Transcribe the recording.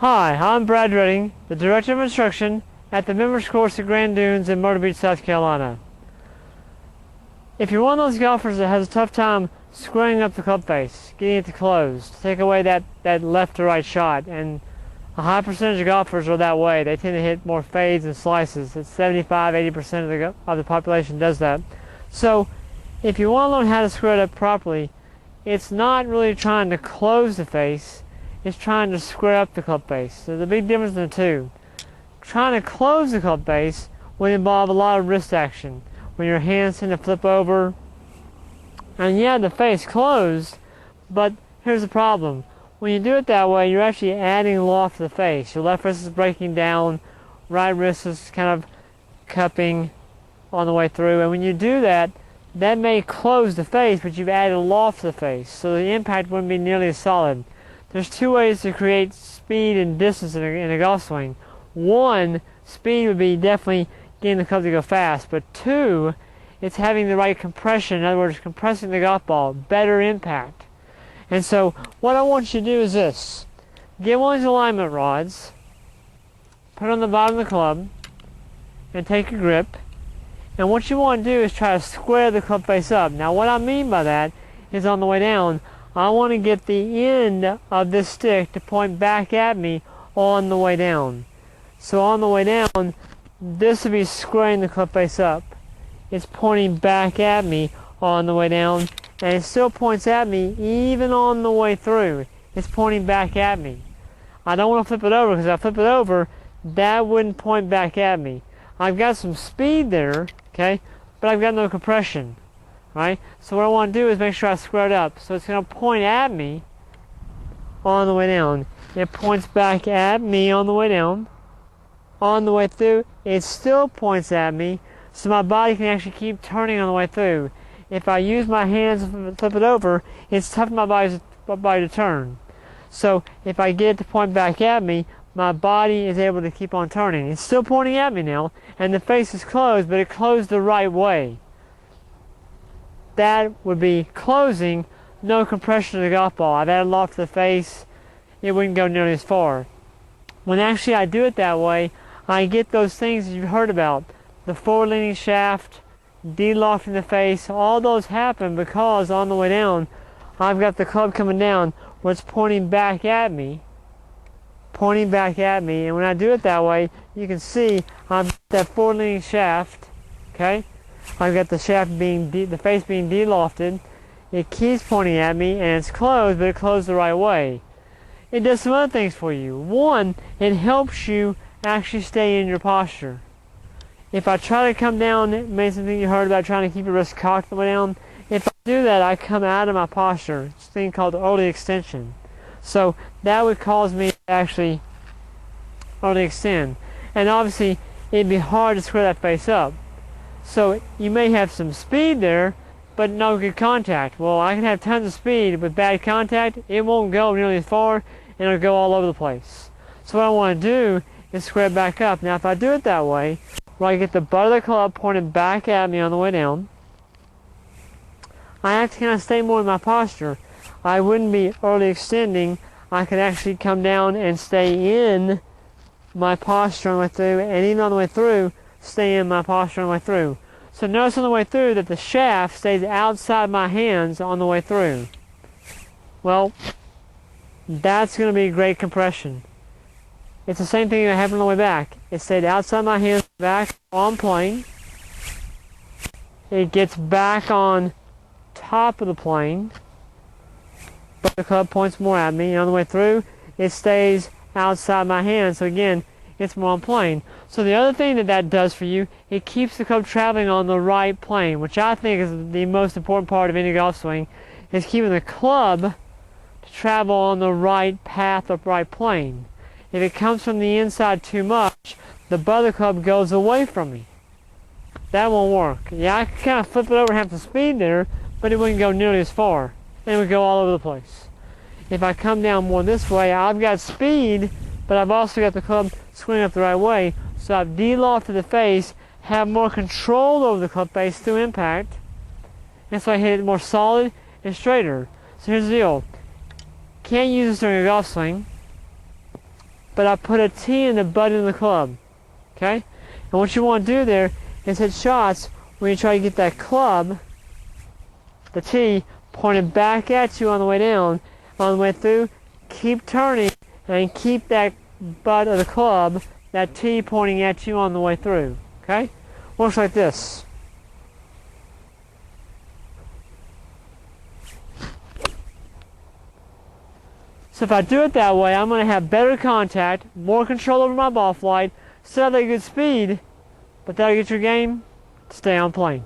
Hi, I'm Brad Redding, the Director of Instruction at the Members Course at Grand Dunes in Myrtle Beach, South Carolina. If you're one of those golfers that has a tough time squaring up the club face, getting it to close, to take away that left to right shot, and a high percentage of golfers are that way. They tend to hit more fades and slices. It's 75-80% of the population does that. So if you want to learn how to square it up properly, it's not really trying to close the face, it's trying to square up the club face. There's a big difference in the two. Trying to close the club face would involve a lot of wrist action, when your hands tend to flip over, and yeah, the face closed, but here's the problem. When you do it that way, you're actually adding loft to the face. Your left wrist is breaking down, right wrist is kind of cupping on the way through, and when you do that, that may close the face, but you've added loft to the face, so the impact wouldn't be nearly as solid. There's two ways to create speed and distance in a golf swing. One, speed would be definitely getting the club to go fast, but two, it's having the right compression. In other words, compressing the golf ball, better impact. And so what I want you to do is this. Get one of these alignment rods, put it on the bottom of the club, and take a grip. And what you want to do is try to square the club face up. Now what I mean by that is on the way down, I want to get the end of this stick to point back at me on the way down. So on the way down, this would be squaring the club face up. It's pointing back at me on the way down, and it still points at me even on the way through. It's pointing back at me. I don't want to flip it over, because if I flip it over, that wouldn't point back at me. I've got some speed there, okay, but I've got no compression. Right? So what I want to do is make sure I square it up. So it's going to point at me on the way down. It points back at me on the way down. On the way through, it still points at me, so my body can actually keep turning on the way through. If I use my hands and flip it over, it's tough for my body to turn. So if I get it to point back at me, my body is able to keep on turning. It's still pointing at me now, and the face is closed, but it closed the right way. That would be closing, no compression of the golf ball. I've added loft to the face, it wouldn't go nearly as far. When actually I do it that way, I get those things that you've heard about. The forward leaning shaft, de-lofting the face, all those happen because on the way down, I've got the club coming down where it's pointing back at me, and when I do it that way, you can see I've got that forward leaning shaft, okay? I've got the shaft being, the face being de-lofted. It keeps pointing at me, and it's closed, but it closed the right way. It does some other things for you. One, it helps you actually stay in your posture. If I try to come down, maybe something you heard about trying to keep your wrist cocked the way down, if I do that, I come out of my posture. It's a thing called early extension. So that would cause me to actually early extend. And obviously, it'd be hard to square that face up. So you may have some speed there, but no good contact. Well, I can have tons of speed with bad contact. It won't go nearly as far, and it'll go all over the place. So what I want to do is square it back up. Now, if I do it that way, where I get the butt of the club pointed back at me on the way down, I have to kind of stay more in my posture. I wouldn't be early extending. I could actually come down and stay in my posture on the way through, and even on the way through, stay in my posture on the way through. So notice on the way through that the shaft stays outside my hands on the way through. Well, that's going to be great compression. It's the same thing that happened on the way back. It stayed outside my hands, back on plane. It gets back on top of the plane, but the club points more at me. And on the way through, it stays outside my hands. So again, it's more on plane. So the other thing that does for you, it keeps the club traveling on the right plane, which I think is the most important part of any golf swing, is keeping the club to travel on the right path or right plane. If it comes from the inside too much, the butt of the club goes away from me. That won't work. Yeah, I can kind of flip it over and have some speed there, but it wouldn't go nearly as far. And it would go all over the place. If I come down more this way, I've got speed, but I've also got the club swinging up the right way, so I've de-lofted the face, have more control over the club face through impact, and so I hit it more solid and straighter. So here's the deal. Can't use this during a golf swing. but I put a T in the butt of the club. Okay? And what you want to do there is hit shots when you try to get that club, the T, pointed back at you on the way down, on the way through. Keep turning and keep that butt of the club, that T, pointing at you on the way through. Okay? Works like this. So if I do it that way, I'm going to have better contact, more control over my ball flight, still have that good speed, but that'll get your game to stay on plane.